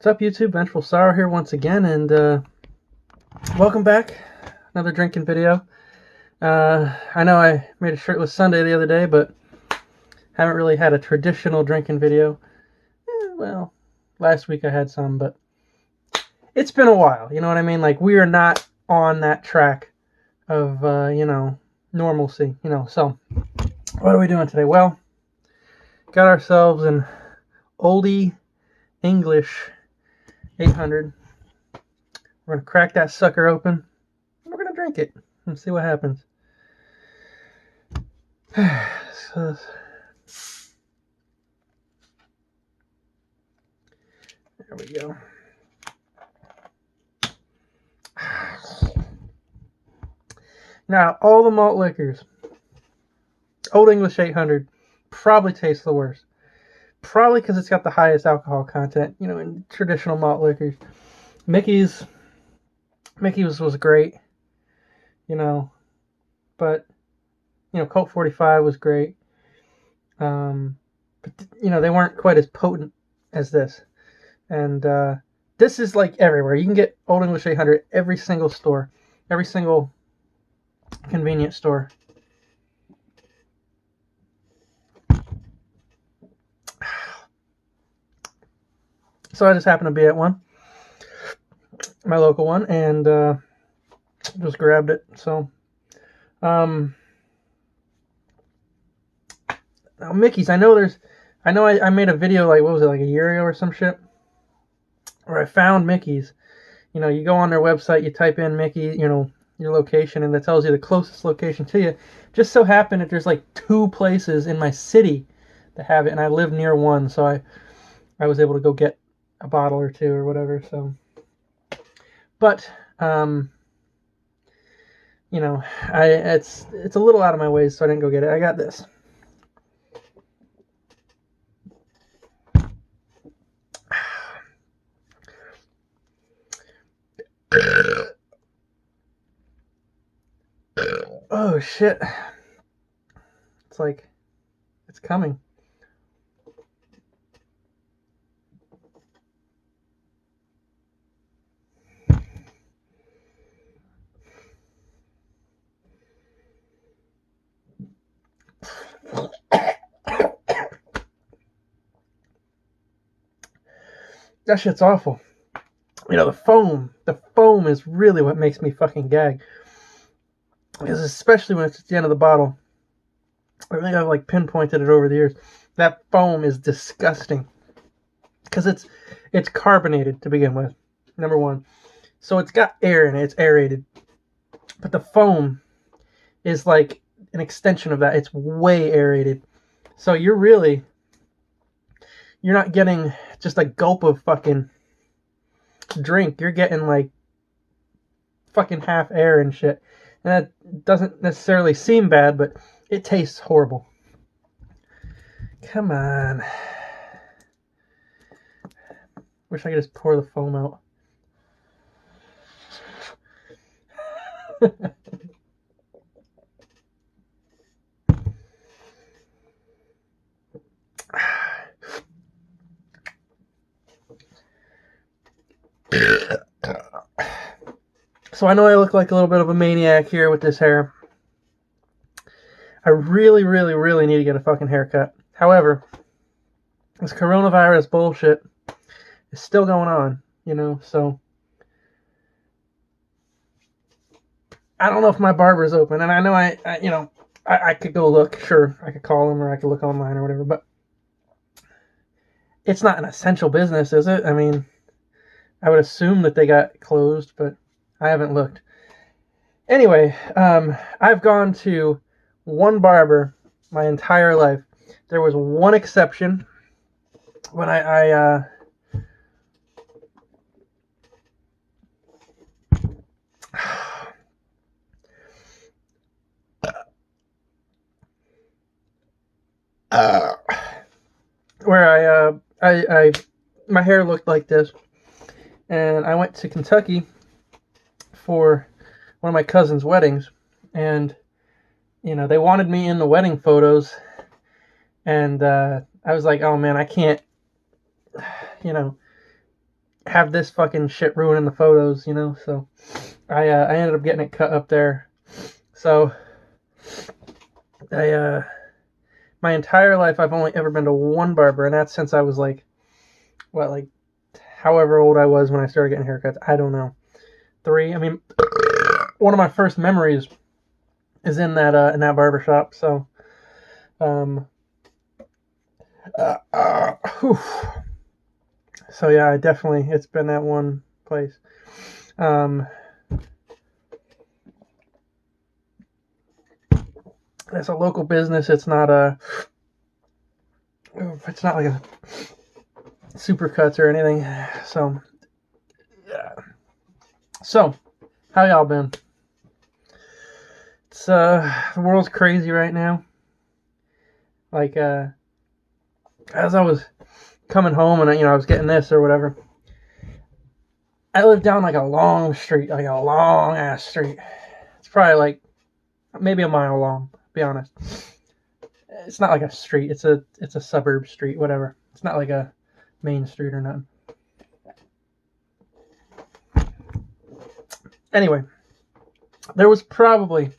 What's up, YouTube? Vengeful Sorrow here once again, and welcome back. Another drinking video. I know I made a shirtless Sunday the other day, but haven't really had a traditional drinking video. Well, last week I had some, but it's been a while. You know what I mean? Like, we are not on that track of, normalcy. So what are we doing today? Well, got ourselves an Olde English 800. We're going to crack that sucker open. We're going to drink it and see what happens. So, there we go. Now, all the malt liquors, Olde English 800, probably tastes the worst. Probably because it's got the highest alcohol content, in traditional malt liquors. Mickey's was great, but, Colt 45 was great. But, they weren't quite as potent as this. And this is like everywhere. You can get Olde English 800 every single store, every single convenience store. So I just happened to be at one, my local one, and just grabbed it. So, now Mickey's. I made a video, like, what was it, like a year ago or some shit, where I found Mickey's. You go on their website, you type in Mickey, your location, and it tells you the closest location to you. Just so happened that there's like 2 places in my city that have it, and I live near one, so I was able to go get a bottle or 2 or whatever. So, but it's a little out of my way, so I didn't go get it. I got this. Oh shit. It's like it's coming. That shit's awful. The foam is really what makes me fucking gag. Because especially when it's at the end of the bottle, I think I've like pinpointed it over the years. That foam is disgusting. Because it's carbonated to begin with, number one. So it's got air in it, it's aerated. But the foam is like an extension of that. It's way aerated. So you're not getting just a gulp of fucking drink. You're getting like fucking half air and shit. And that doesn't necessarily seem bad, but it tastes horrible. Come on. Wish I could just pour the foam out. So I know I look like a little bit of a maniac here with this hair. I really, really, really need to get a fucking haircut. However, this coronavirus bullshit is still going on, so I don't know if my barber's open, and I know I could go look. Sure, I could call him, or I could look online or whatever, but it's not an essential business, is it? I mean, I would assume that they got closed, but I haven't looked. Anyway, I've gone to one barber my entire life. There was one exception when where my hair looked like this, and I went to Kentucky for one of my cousin's weddings, and they wanted me in the wedding photos, and I was like, oh man, I can't have this fucking shit ruining the photos, you know. So I ended up getting it cut up there. So I my entire life I've only ever been to one barber, and that's since I was like however old I was when I started getting haircuts. I don't know. 3. I mean, one of my first memories is in that barber shop. So so yeah, it's been that one place. It's a local business. It's not like a Supercuts or anything. So yeah. So how y'all been? It's the world's crazy right now. Like as I was coming home and I was getting this or whatever, I live down like a long street, like a long ass street. It's probably like maybe a mile long, to be honest. It's not like a street, it's a suburb street, whatever. It's not like a main street or nothing. Anyway, there was probably,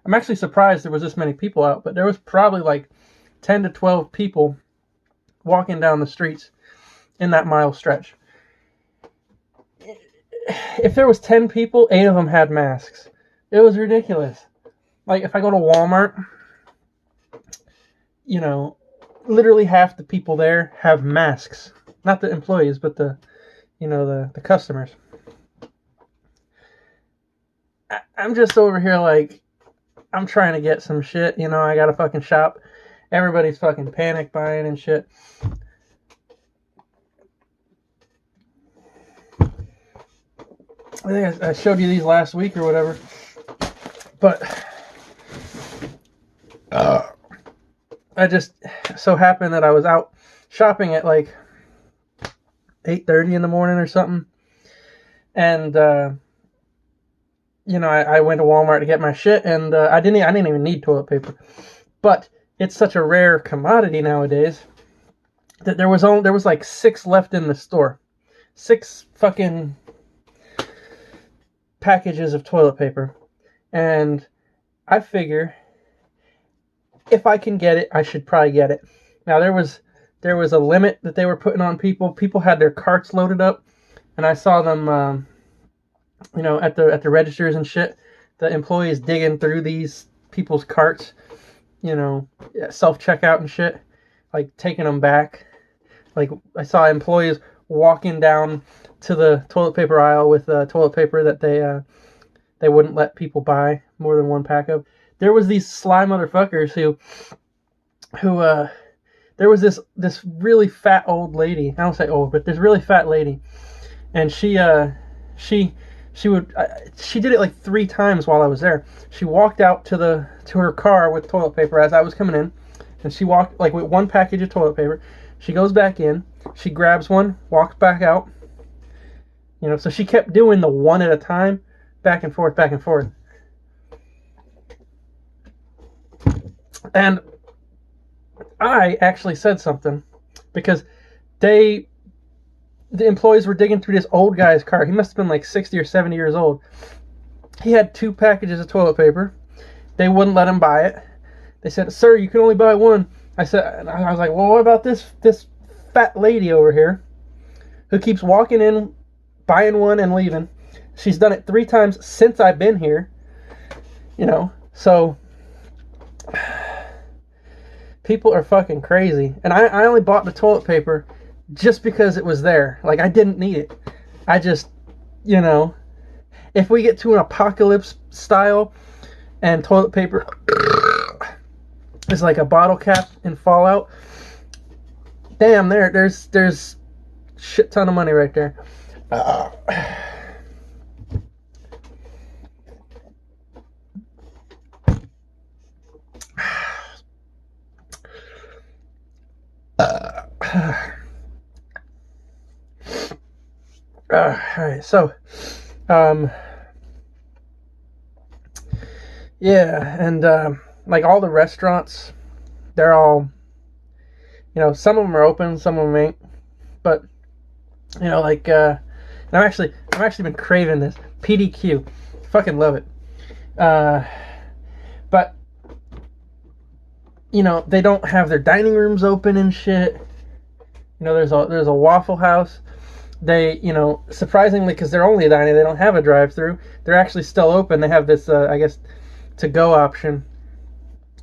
I'm actually surprised there was this many people out, but there was probably like 10 to 12 people walking down the streets in that mile stretch. If there was 10 people, 8 of them had masks. It was ridiculous. Like if I go to Walmart, literally half the people there have masks. Not the employees, but the customers. I'm just over here like, I'm trying to get some shit, I gotta fucking shop. Everybody's fucking panic buying and shit. I think I showed you these last week or whatever. But I just so happened that I was out shopping at like 8:30 in the morning or something. And I went to Walmart to get my shit, and I didn't even need toilet paper. But it's such a rare commodity nowadays that there was like 6 left in the store. 6 fucking packages of toilet paper. And I figure if I can get it, I should probably get it. Now there was a limit that they were putting on people. People had their carts loaded up, and I saw them at the registers and shit, the employees digging through these people's carts, self-checkout and shit, like taking them back. Like I saw employees walking down to the toilet paper aisle with toilet paper that they wouldn't let people buy more than 1 pack of. There was these sly motherfuckers who there was this really fat old lady. I don't say old, but this really fat lady, and she did it like 3 times while I was there. She walked out to her car with toilet paper as I was coming in, and she walked like with 1 package of toilet paper. She goes back in, she grabs one, walks back out. So she kept doing the 1 at a time, back and forth, back and forth. And I actually said something because the employees were digging through this old guy's car. He must have been like 60 or 70 years old. He had 2 packages of toilet paper. They wouldn't let him buy it. They said, "Sir, you can only buy 1." I was like, "Well, what about this fat lady over here who keeps walking in, buying 1 and leaving? She's done it 3 times since I've been here." So people are fucking crazy. And I only bought the toilet paper just because it was there. Like, I didn't need it. I just, if we get to an apocalypse style and toilet paper is like a bottle cap in Fallout, damn, there's shit ton of money right there. Alright, so yeah, and like all the restaurants, they're all, some of them are open, some of them ain't, but You know, like I've actually been craving this PDQ. Fucking love it. But you know, they don't have their dining rooms open and shit. You know, there's a Waffle House. They, you know, surprisingly, because they're only a diner, they don't have a drive-through. They're actually still open. They have this, I guess, to-go option.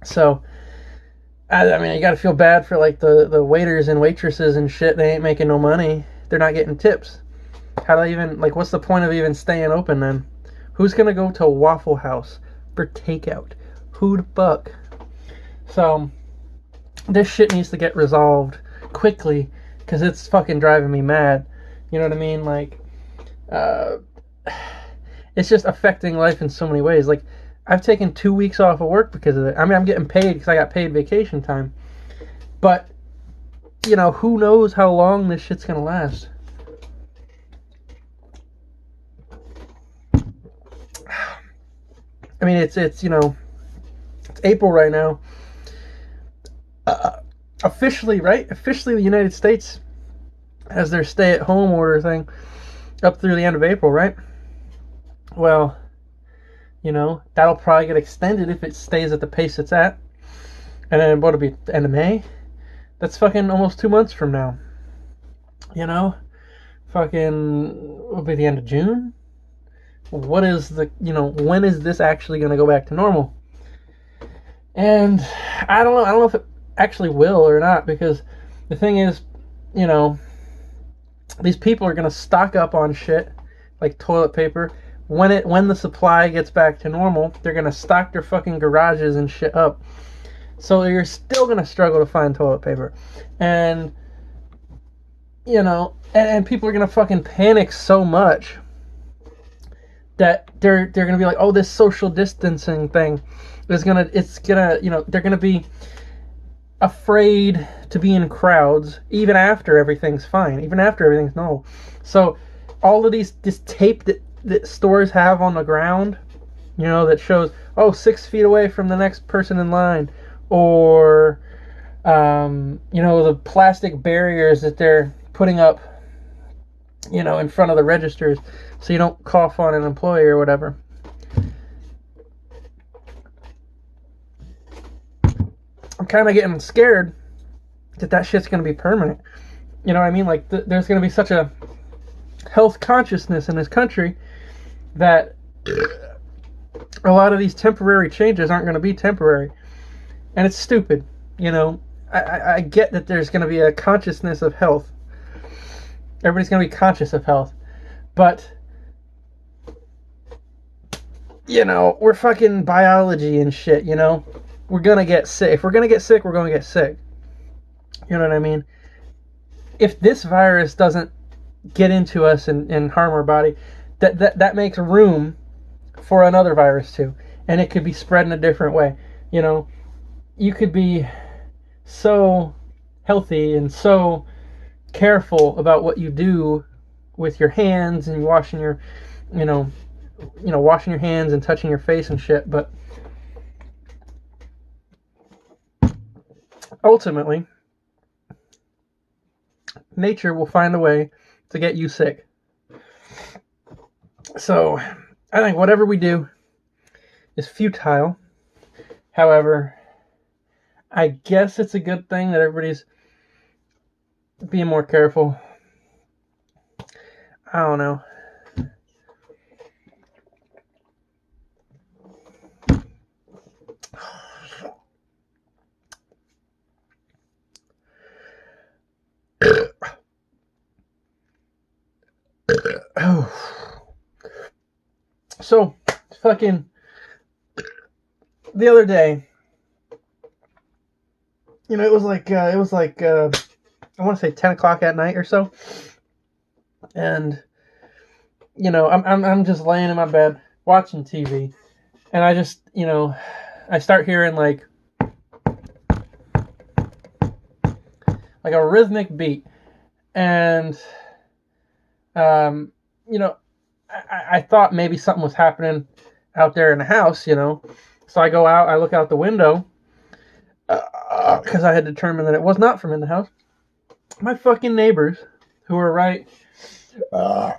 So, I mean, you got to feel bad for like the waiters and waitresses and shit. They ain't making no money. They're not getting tips. How do they even, like, what's the point of even staying open then? Who's gonna go to a Waffle House for takeout? Who the fuck? So, this shit needs to get resolved quickly because it's fucking driving me mad. You know what I mean? Like, it's just affecting life in so many ways. Like, I've taken 2 weeks off of work because of it. I mean, I'm getting paid because I got paid vacation time. But, you know, who knows how long this shit's gonna last. I mean, it's you know, it's April right now. Officially, right? Officially, the United States has their stay-at-home order thing up through the end of April, right? Well, you know, that'll probably get extended if it stays at the pace it's at. And then what'll be the end of May? That's fucking almost 2 months from now. You know? Fucking, will be the end of June? What is the, you know, when is this actually going to go back to normal? And I don't know if it actually will or not, because the thing is, you know, these people are going to stock up on shit like toilet paper. When the supply gets back to normal, they're going to stock their fucking garages and shit up. So you're still going to struggle to find toilet paper. And, you know, and people are going to fucking panic so much that they're going to be like, oh, this social distancing thing is it's gonna, you know, they're going to be afraid to be in crowds even after everything's fine, even after everything's normal. So all of this tape that stores have on the ground, you know, that shows, oh, 6 feet away from the next person in line, or you know, the plastic barriers that they're putting up, you know, in front of the registers so you don't cough on an employee or whatever. I'm kind of getting scared that shit's going to be permanent. You know what I mean? Like, there's going to be such a health consciousness in this country that a lot of these temporary changes aren't going to be temporary. And it's stupid, you know? I get that there's going to be a consciousness of health. Everybody's going to be conscious of health. But, you know, we're fucking biology and shit, you know? We're going to get sick. If we're going to get sick, we're going to get sick. You know what I mean? If this virus doesn't get into us and harm our body, that makes room for another virus too. And it could be spread in a different way. You know, you could be so healthy and so careful about what you do with your hands and washing your, washing your hands and touching your face and shit, but ultimately, nature will find a way to get you sick. So, I think whatever we do is futile. However, I guess it's a good thing that everybody's being more careful. I don't know. So, fucking the other day, you know, it was like I want to say 10 o'clock at night or so, and you know, I'm just laying in my bed watching TV, and I just, you know, I start hearing like a rhythmic beat, and you know, I thought maybe something was happening out there in the house, you know. So I go out, I look out the window, because I had determined that it was not from in the house. My fucking neighbors who were right. I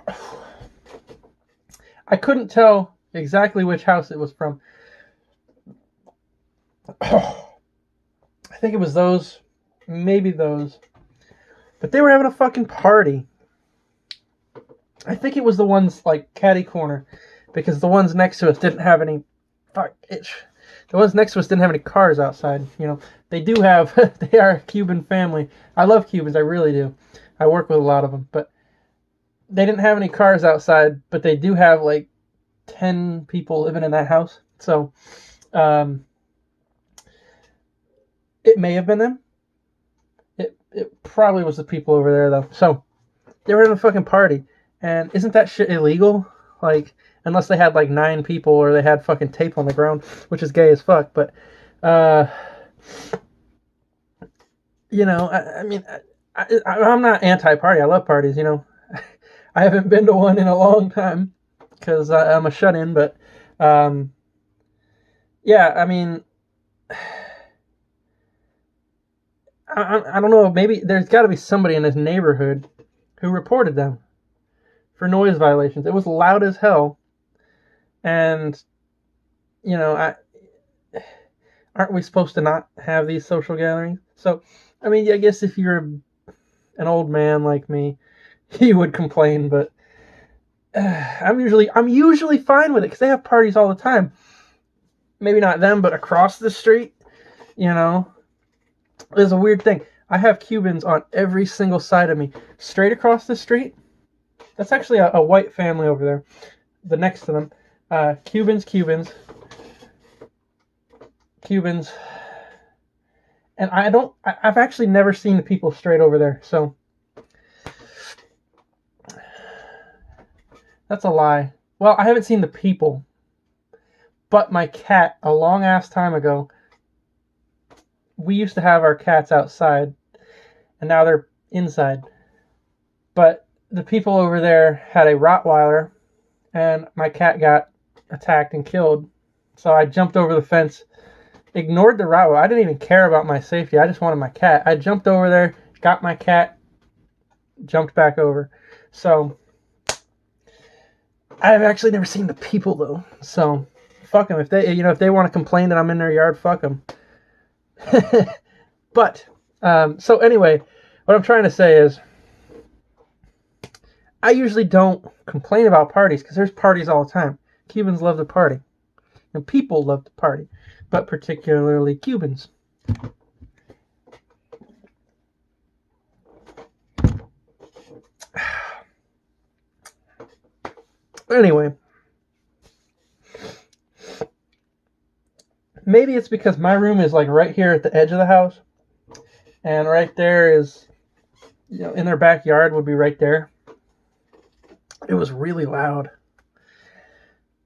couldn't tell exactly which house it was from. I think it was those, maybe those. But they were having a fucking party. I think it was the ones like catty corner, because the ones next to us didn't have any. The ones next to us didn't have any cars outside. You know, they do have. They are a Cuban family. I love Cubans, I really do. I work with a lot of them, but they didn't have any cars outside. But they do have like 10 people living in that house. So, it may have been them. It probably was the people over there though. So they were having a fucking party. And isn't that shit illegal? Like, unless they had like 9 people or they had fucking tape on the ground, which is gay as fuck. But, you know, I mean, I'm not anti-party. I love parties, you know. I haven't been to one in a long time because I'm a shut-in. But, yeah, I mean, I don't know. Maybe there's got to be somebody in this neighborhood who reported them for noise violations. It was loud as hell. And, you know, aren't we supposed to not have these social gatherings? So, I mean, I guess if you're an old man like me, you would complain, but I'm usually fine with it because they have parties all the time. Maybe not them, but across the street, you know. There's a weird thing. I have Cubans on every single side of me. Straight across the street, that's actually a white family over there. The next to them. Cubans. And I've actually never seen the people straight over there, so that's a lie. Well, I haven't seen the people, but my cat, a long ass time ago, we used to have our cats outside, and now they're inside. But the people over there had a Rottweiler, and my cat got attacked and killed. So I jumped over the fence, ignored the Rottweiler. I didn't even care about my safety. I just wanted my cat. I jumped over there, got my cat, jumped back over. So I've actually never seen the people though. So fuck them. If they want to complain that I'm in their yard, fuck them. But so anyway, what I'm trying to say is, I usually don't complain about parties because there's parties all the time. Cubans love to party, and people love to party, but particularly Cubans. Anyway, maybe it's because my room is like right here at the edge of the house, and right there is, you know, in their backyard would be right there. It was really loud.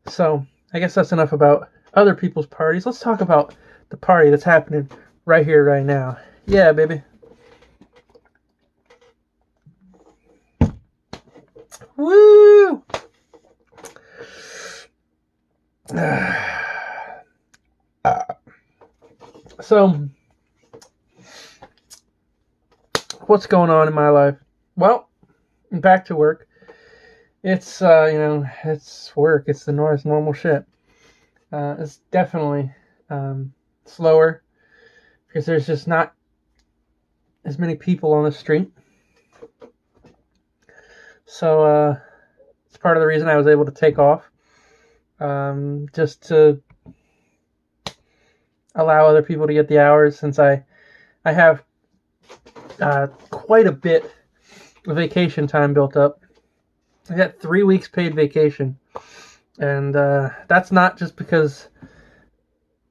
So I guess that's enough about other people's parties. Let's talk about the party that's happening right here, right now. Yeah, baby. Woo! So, what's going on in my life? Well, back to work. It's, it's work. It's the normal shit. It's definitely slower because there's just not as many people on the street. So, it's part of the reason I was able to take off. Just to allow other people to get the hours, since I have quite a bit of vacation time built up. I got 3 weeks paid vacation, and that's not just because,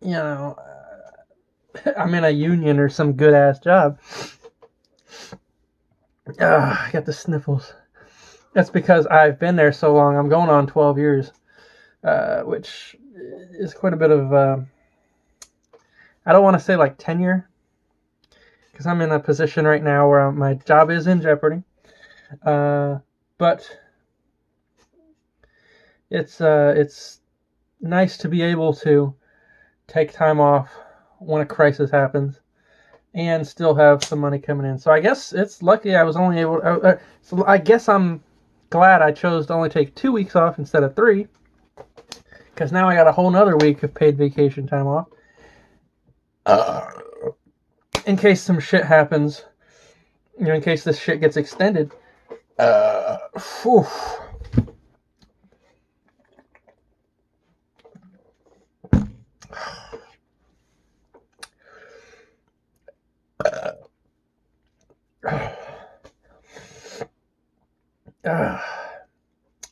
you know, I'm in a union or some good ass job. I got the sniffles. That's because I've been there so long. I'm going on 12 years, which is quite a bit of, I don't want to say like tenure, because I'm in a position right now where my job is in jeopardy. But it's nice to be able to take time off when a crisis happens, and still have some money coming in. So I guess it's lucky I was only able to, so I guess I'm glad I chose to only take 2 weeks off instead of 3, because now I got a whole nother week of paid vacation time off. In case some shit happens, in case this shit gets extended. Whew.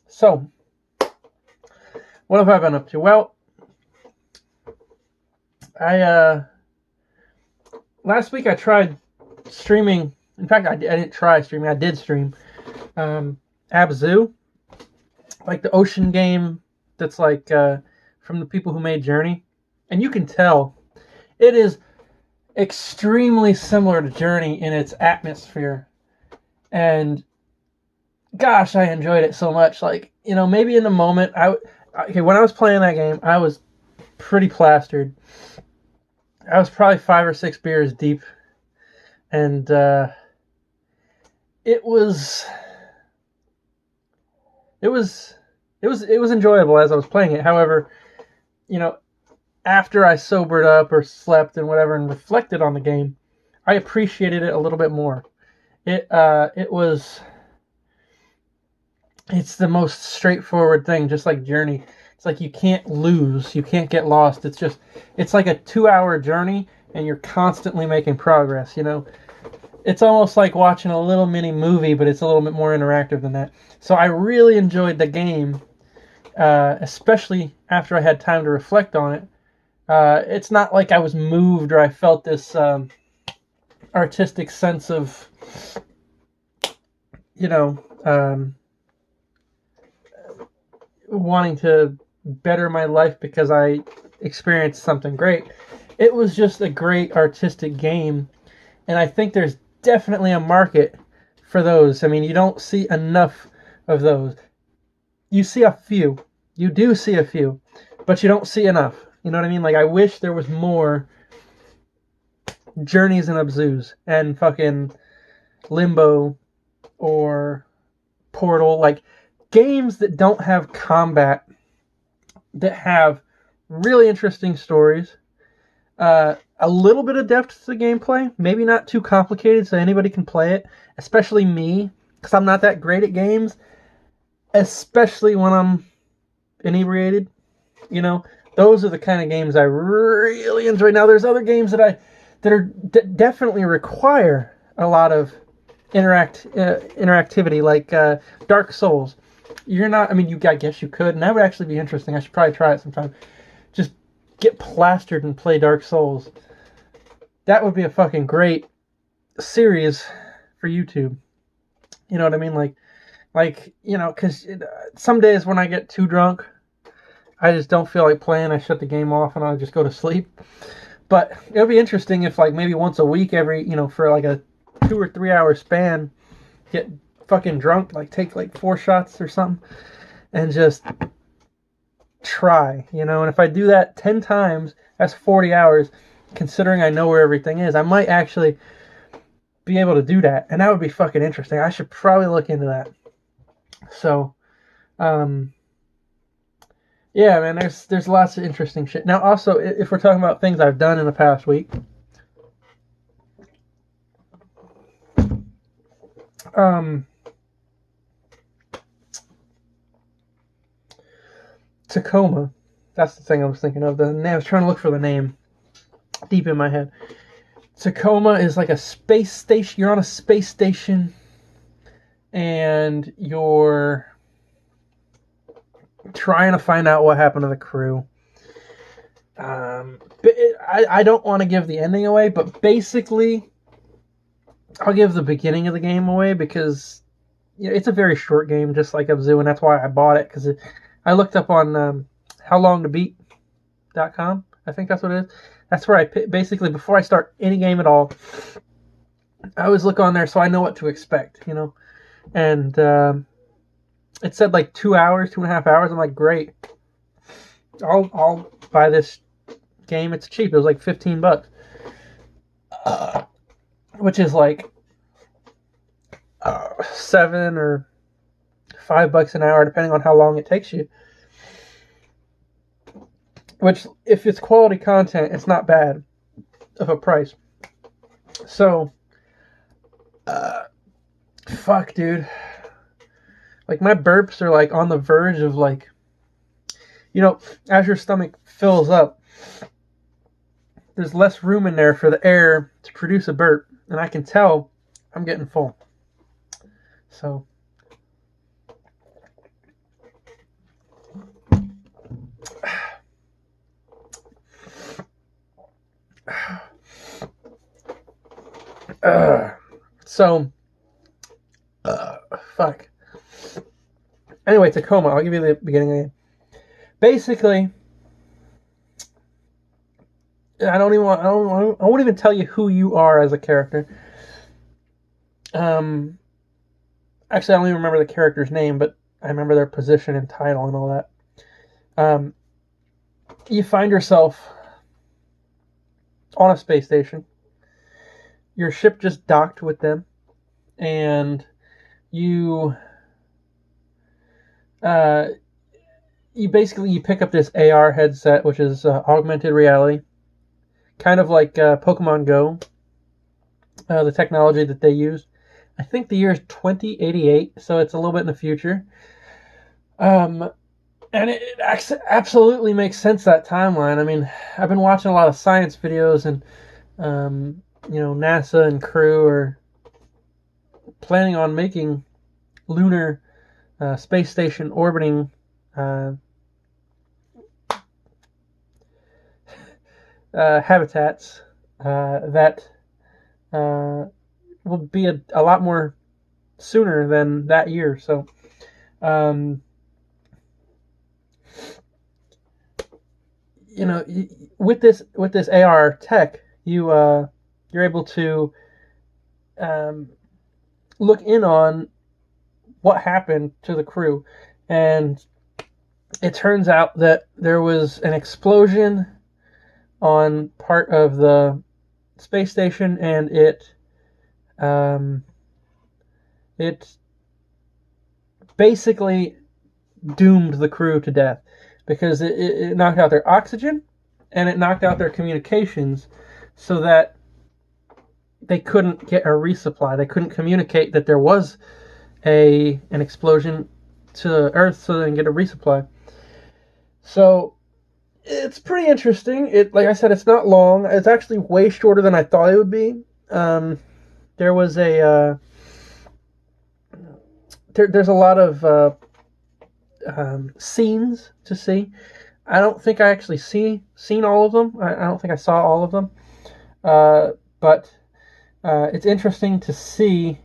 So, what have I been up to? Well, last week I tried streaming. In fact, I didn't try streaming. I did stream Abzu, like the ocean game that's like from the people who made Journey, and you can tell it is extremely similar to Journey in its atmosphere. And gosh, I enjoyed it so much. Like, maybe in the moment, when I was playing that game, I was pretty plastered. I was probably 5 or 6 beers deep, and it was enjoyable as I was playing it. However, after I sobered up or slept and whatever and reflected on the game, I appreciated it a little bit more. It's the most straightforward thing, just like Journey. It's like you can't lose, you can't get lost. It's like a 2-hour journey, and you're constantly making progress. It's almost like watching a little mini movie, but it's a little bit more interactive than that. So I really enjoyed the game, especially after I had time to reflect on it. It's not like I was moved or I felt this artistic sense of, wanting to better my life because I experienced something great. It was just a great artistic game, and I think there's definitely a market for those. I mean, you don't see enough of those. You see a few. You do see a few, but you don't see enough. You know what I mean? Like, I wish there was more Journeys and Abzus and fucking Limbo or Portal, like games that don't have combat, that have really interesting stories, a little bit of depth to the gameplay, maybe not too complicated so anybody can play it, especially me, because I'm not that great at games, especially when I'm inebriated. Those are the kind of games I really enjoy. Now, there's other games that definitely require a lot of interactivity, like Dark Souls. I guess you could, and that would actually be interesting. I should probably try it sometime. Just get plastered and play Dark Souls. That would be a fucking great series for YouTube. You know what I mean? Because some days when I get too drunk, I just don't feel like playing. I shut the game off and I just go to sleep. But it would be interesting if, like, maybe once a week, for like a 2 or 3 hour span, get fucking drunk, like take like 4 shots or something, and just try. And if I do that 10 times, that's 40 hours. Considering I know where everything is, I might actually be able to do that, and that would be fucking interesting. I should probably look into that. So, yeah, man, there's lots of interesting shit. Now, also, if we're talking about things I've done in the past week, Tacoma, that's the thing I was thinking of. I was trying to look for the name deep in my head. Tacoma is like a space station. You're on a space station, and you're trying to find out what happened to the crew. I don't want to give the ending away, but basically, I'll give the beginning of the game away because it's a very short game, just like Abzu, and that's why I bought it, because I looked up on howlongtobeat.com. I think that's what it is. That's where I basically, before I start any game at all, I always look on there so I know what to expect, And it said like 2 hours, 2.5 hours. I'm like, great. I'll buy this game. It's cheap. It was like $15. which is like $7 or $5 an hour, depending on how long it takes you. Which, if it's quality content, it's not bad of a price. So, fuck, dude. Like, my burps are, like, on the verge of, like, you know, as your stomach fills up, there's less room in there for the air to produce a burp. And I can tell I'm getting full. So, fuck. Anyway, Tacoma. I'll give you the beginning again. Basically, I won't even tell you who you are as a character. Actually, I don't even remember the character's name, but I remember their position and title and all that. You find yourself on a space station. Your ship just docked with them, and you pick up this AR headset, which is augmented reality, kind of like Pokemon Go, the technology that they use. I think the year is 2088, so it's a little bit in the future. And it absolutely makes sense, that timeline. I mean, I've been watching a lot of science videos, and NASA and crew are planning on making lunar space station orbiting habitats that will be a lot more sooner than that year. So, with this AR tech, you're able to look in on what happened to the crew, and it turns out that there was an explosion on part of the space station, and it basically doomed the crew to death, because it knocked out their oxygen and it knocked out their communications, so that they couldn't get a resupply. They couldn't communicate that there was an explosion to Earth, so they can get a resupply. So it's pretty interesting. Like I said, it's not long. It's actually way shorter than I thought it would be. There was there's a lot of scenes to see. I don't think I actually seen all of them. I don't think I saw all of them. But it's interesting to see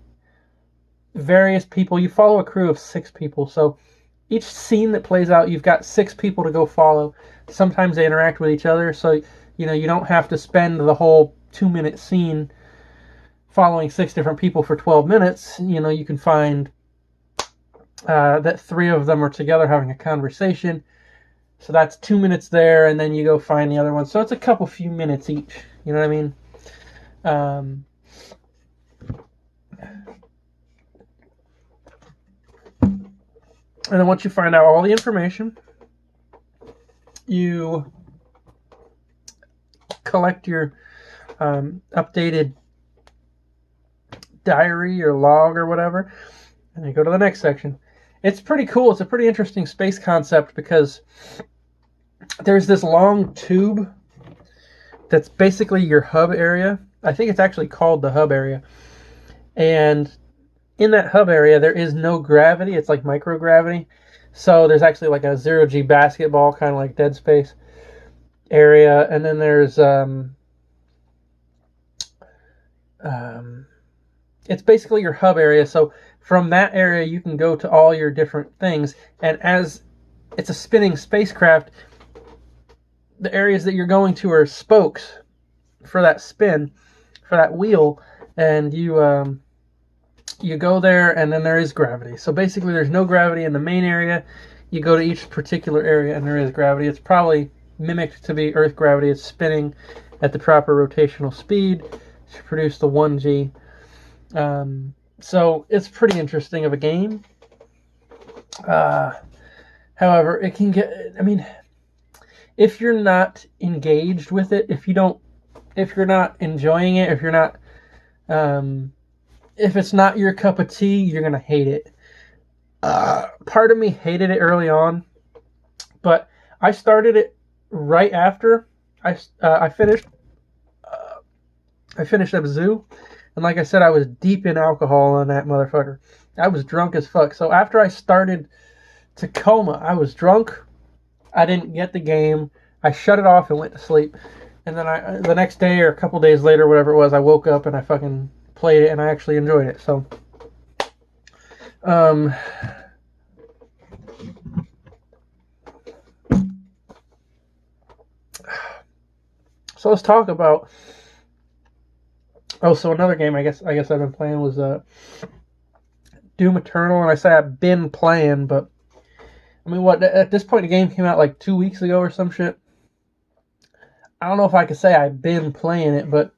various people. You follow a crew of 6 people, so each scene that plays out, you've got 6 people to go follow. Sometimes they interact with each other, so you don't have to spend the whole 2-minute scene following 6 different people for 12 minutes. You can find that 3 of them are together having a conversation, so that's 2 minutes there, and then you go find the other one. So it's a few minutes each. You know what I mean? And then once you find out all the information, you collect your updated diary or log or whatever, and you go to the next section. It's pretty cool. It's a pretty interesting space concept, because there's this long tube that's basically your hub area. I think it's actually called the hub area. And in that hub area, there is no gravity. It's like microgravity. So there's actually like a 0G basketball, kind of like Dead Space area. And then there's it's basically your hub area. So from that area, you can go to all your different things. And as it's a spinning spacecraft, the areas that you're going to are spokes for that spin, for that wheel. And you go there, and then there is gravity. So basically, there's no gravity in the main area. You go to each particular area, and there is gravity. It's probably mimicked to be Earth gravity. It's spinning at the proper rotational speed, to produce the 1G. So it's pretty interesting of a game. However, it can get, I mean, if you're not engaged with it, if you're not enjoying it, if you're not, if it's not your cup of tea, you're going to hate it. Part of me hated it early on, but I started it right after I finished Abzu, and like I said, I was deep in alcohol on that motherfucker. I was drunk as fuck. So after I started Tacoma, I was drunk. I didn't get the game. I shut it off and went to sleep. And then the next day or a couple days later, whatever it was, I woke up and I fucking played it, and I actually enjoyed it. So, so let's talk about. Oh, so another game I guess I've been playing was Doom Eternal, and I say I've been playing, but I mean, what, at this point the game came out like 2 weeks ago or some shit. I don't know if I could say I've been playing it, but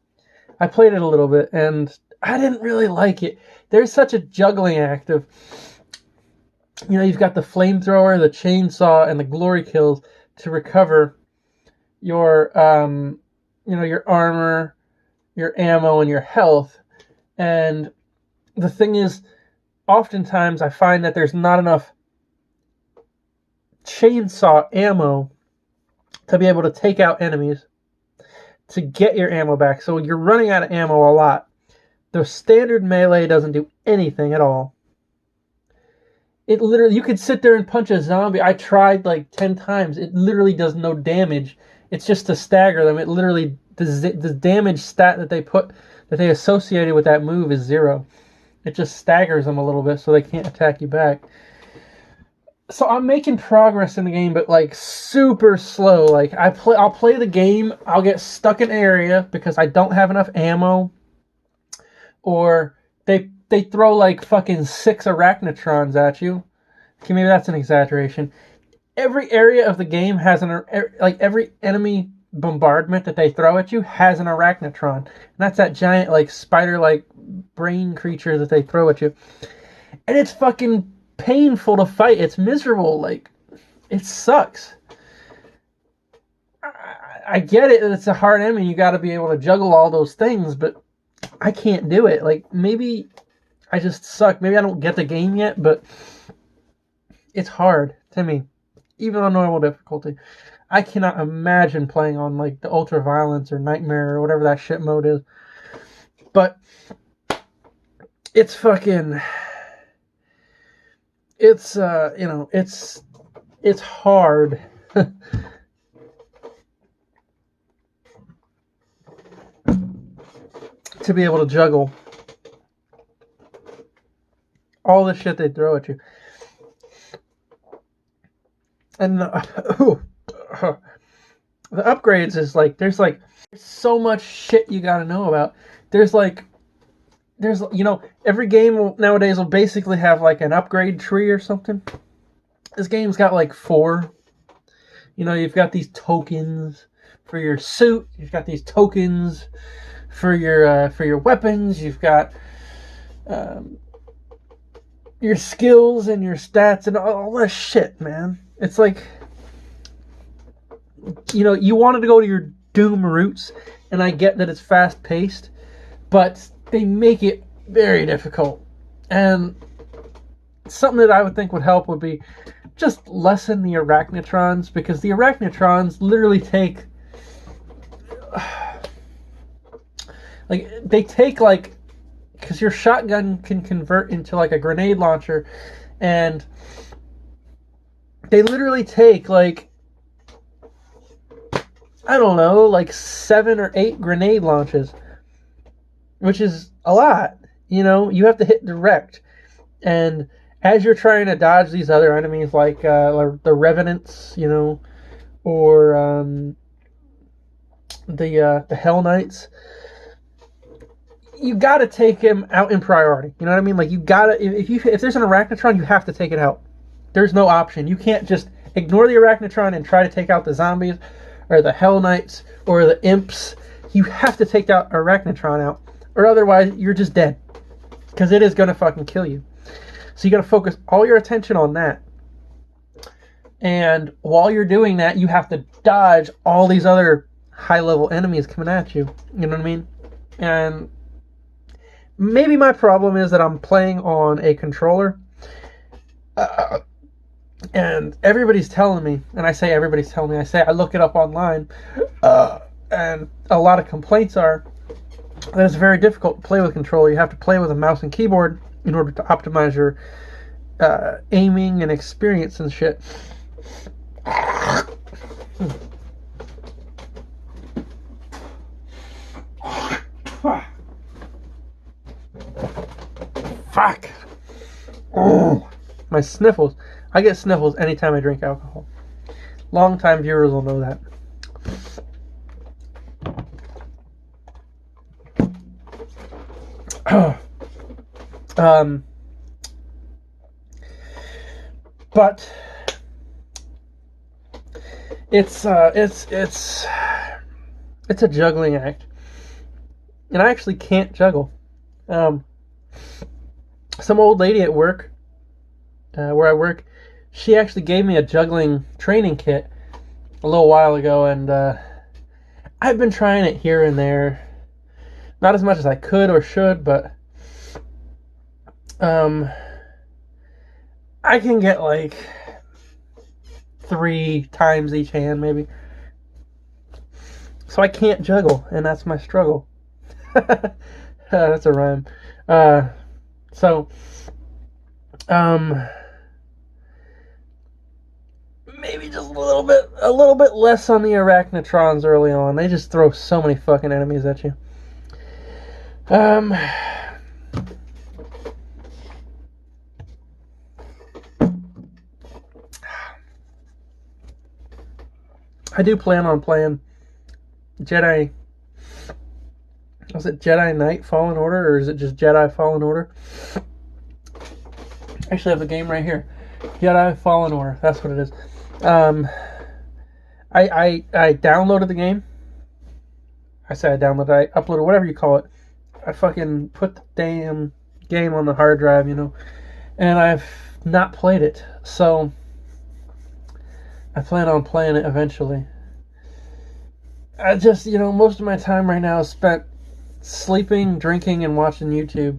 I played it a little bit, and I didn't really like it. There's such a juggling act of, you know, you've got the flamethrower, the chainsaw, and the glory kills to recover your, you know, your armor, your ammo, and your health. And the thing is, oftentimes I find that there's not enough chainsaw ammo to be able to take out enemies to get your ammo back. So you're running out of ammo a lot. The standard melee doesn't do anything at all. It literally, you could sit there and punch a zombie. I tried like 10 times. It literally does no damage. It's just to stagger them. It literally, the damage stat that they associated with that move is 0. It just staggers them a little bit so they can't attack you back. So I'm making progress in the game, but like super slow. Like I'll play the game, I'll get stuck in an area because I don't have enough ammo, or they throw like fucking 6 arachnotrons at you. Okay, maybe that's an exaggeration. Every area of the game has like every enemy bombardment that they throw at you has an arachnotron. And that's that giant like spider-like brain creature that they throw at you. And it's fucking painful to fight. It's miserable. Like, it sucks. I get it that it's a hard enemy. You got to be able to juggle all those things, but I can't do it. Like, maybe I just suck. Maybe I don't get the game yet, but it's hard to me, even on normal difficulty. I cannot imagine playing on like the ultra violence or nightmare or whatever that shit mode is. But it's fucking, it's you know, it's hard. To be able to juggle all the shit they throw at you. And the upgrades is like, there's so much shit you gotta know about. There's you know, every game nowadays will basically have like an upgrade tree or something. This game's got like 4. You know, you've got these tokens for your suit. You've got these tokens for your weapons. You've got your skills and your stats and all that shit, man. It's like, you know, you wanted to go to your Doom roots, and I get that it's fast paced, but they make it very difficult. And something that I would think would help would be just lessen the arachnotrons, because the arachnotrons literally take like, they take like, because your shotgun can convert into like a grenade launcher, and they literally take like, I don't know, like 7 or 8 grenade launches, which is a lot. You know, you have to hit direct, and as you're trying to dodge these other enemies, like the Revenants, you know, or the Hell Knights, you gotta take him out in priority. You know what I mean? Like, you gotta, if there's an arachnotron, you have to take it out. There's no option. You can't just ignore the arachnotron and try to take out the zombies or the Hell Knights or the imps. You have to take that arachnotron out. or otherwise you're just dead, because it is going to fucking kill you. So you got to focus all your attention on that. And while you're doing that, you have to dodge all these other high-level enemies coming at you. You know what I mean? And maybe my problem is that I'm playing on a controller. And everybody's telling me, and I say everybody's telling me, I look it up online, and a lot of complaints are that it's very difficult to play with a controller. You have to play with a mouse and keyboard in order to optimize your aiming and experience and shit. Fuck. Oh, my sniffles. I get sniffles anytime I drink alcohol. Long-time viewers will know that. But it's a juggling act, and I actually can't juggle. Some old lady at work, where I work, she actually gave me a juggling training kit a little while ago, and I've been trying it here and there. Not as much as I could or should, but I can get like 3 times each hand, maybe. So I can't juggle, and that's my struggle. That's a rhyme. Maybe just a little bit less on the arachnotrons early on. They just throw so many fucking enemies at you. I do plan on playing Jedi. Was it Jedi Knight Fallen Order, or is it just Jedi Fallen Order? I actually have the game right here. Jedi Fallen Order. That's what it is. I downloaded the game. I say I downloaded. I uploaded, whatever you call it. I fucking put the damn game on the hard drive, you know, and I've not played it. So I plan on playing it eventually. I just, you know, most of my time right now is spent sleeping, drinking, and watching YouTube.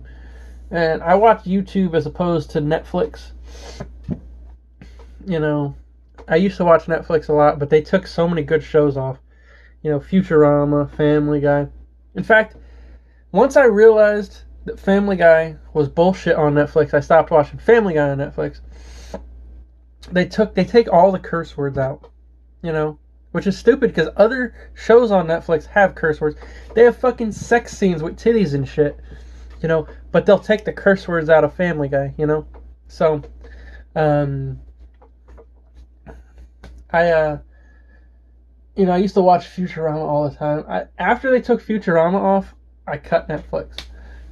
And I watch YouTube as opposed to Netflix. You know, I used to watch Netflix a lot, but they took so many good shows off. You know, Futurama, Family Guy. In fact, once I realized that Family Guy was bullshit on Netflix, I stopped watching Family Guy on Netflix. They take all the curse words out, you know, which is stupid because other shows on Netflix have curse words. They have fucking sex scenes with titties and shit, you know, but they'll take the curse words out of Family Guy, you know. So, I used to watch Futurama all the time. After they took Futurama off, I cut Netflix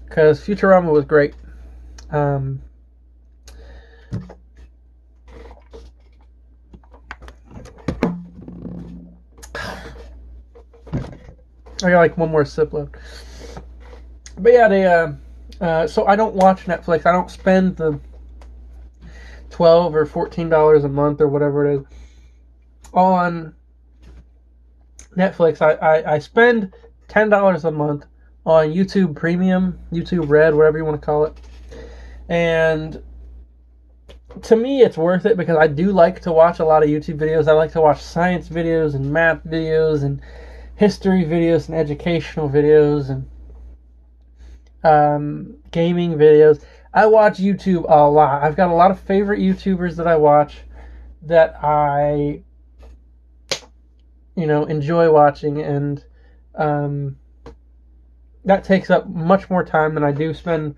because Futurama was great. I got like one more sip left. But yeah, so I don't watch Netflix. I don't spend the $12 or $14 a month or whatever it is on Netflix. I spend $10 a month on YouTube Premium, YouTube Red, whatever you want to call it. And to me, it's worth it because I do like to watch a lot of YouTube videos. I like to watch science videos and math videos and history videos and educational videos and gaming videos. I watch YouTube a lot. I've got a lot of favorite YouTubers that I watch that I, you know, enjoy watching, and that takes up much more time than I do spending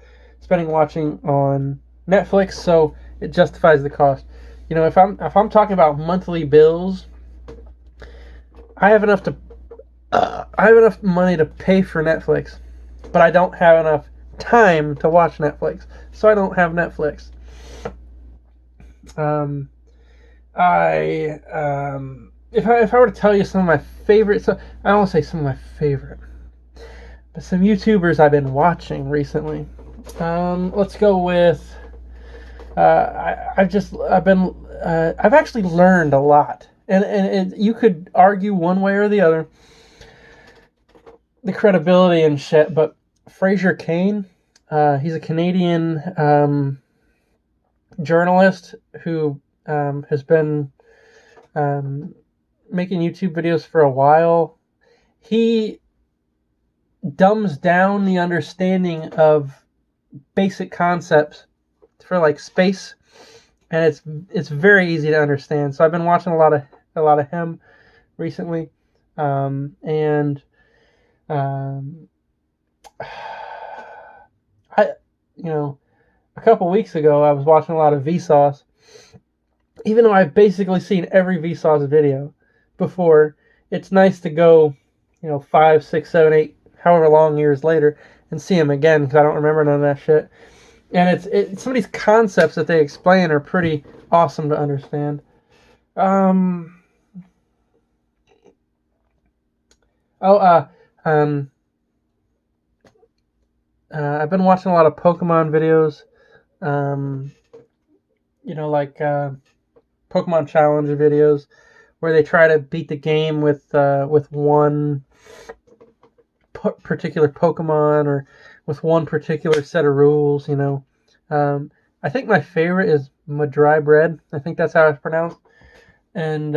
watching on Netflix, so it justifies the cost. You know, if I'm talking about monthly bills, I have enough money to pay for Netflix, but I don't have enough time to watch Netflix, so I don't have Netflix. If I were to tell you some of my favorites, I don't want to say some of my favorite, But some YouTubers I've been watching recently. Let's go with. I've actually learned a lot, and you could argue one way or the other, the credibility and shit. But Fraser Cain, he's a Canadian journalist who has been making YouTube videos for a while. He dumbs down the understanding of basic concepts for like space, and it's very easy to understand. So I've been watching a lot of him recently, and I a couple weeks ago I was watching a lot of Vsauce, even though I've basically seen every Vsauce video before. It's nice to go 5, 6, 7, 8, however long years later and see him again, because I don't remember none of that shit. And it's some of these concepts that they explain are pretty awesome to understand. I've been watching a lot of Pokemon videos, like Pokemon Challenge videos, where they try to beat the game with one particular Pokemon or with one particular set of rules. I think my favorite is Madrybread. I think that's how it's pronounced. And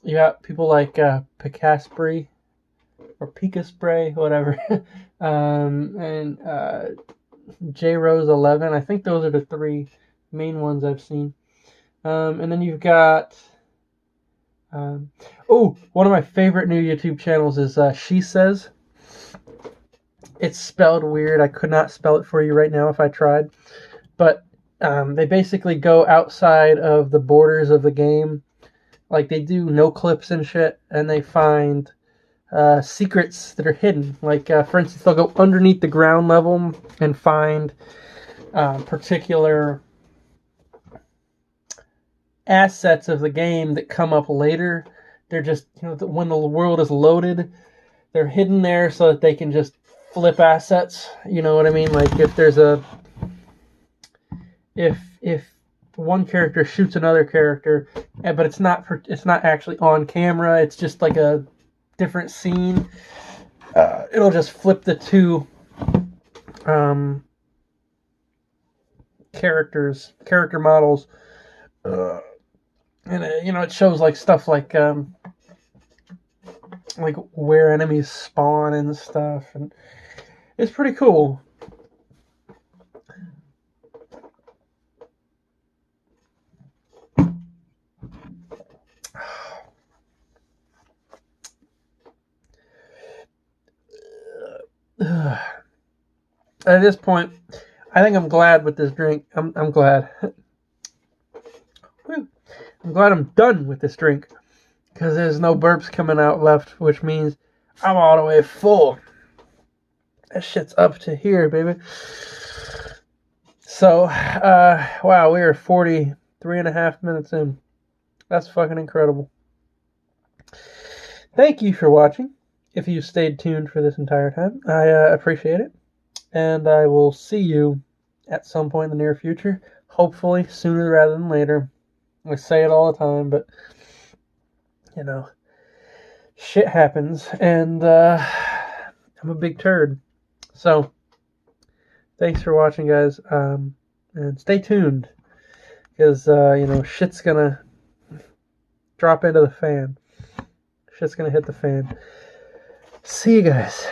you got people like Picaspre or Pikaspray, whatever, and J Rose 11. I think those are the three main ones I've seen. And then you've got one of my favorite new YouTube channels is She Says. It's spelled weird. I could not spell it for you right now if I tried. But they basically go outside of the borders of the game. Like, they do no clips and shit, and they find secrets that are hidden. Like, for instance, they'll go underneath the ground level and find particular assets of the game that come up later. They're just, when the world is loaded, they're hidden there so that they can just flip assets. You know what I mean? Like, if there's if one character shoots another character, but it's not actually on camera, it's just like a different scene, it'll just flip the two character models, and it shows like stuff like where enemies spawn and stuff, and it's pretty cool. At this point, I think I'm glad with this drink. I'm glad. I'm glad I'm done with this drink, because there's no burps coming out left, which means I'm all the way full. That shit's up to here, baby. So, wow, we are 43.5 minutes in. That's fucking incredible. Thank you for watching. If you stayed tuned for this entire time, I appreciate it. And I will see you at some point in the near future. Hopefully sooner rather than later. I say it all the time, but shit happens, and I'm a big turd. So, thanks for watching, guys, and stay tuned, because shit's gonna drop into the fan. Shit's gonna hit the fan. See you guys.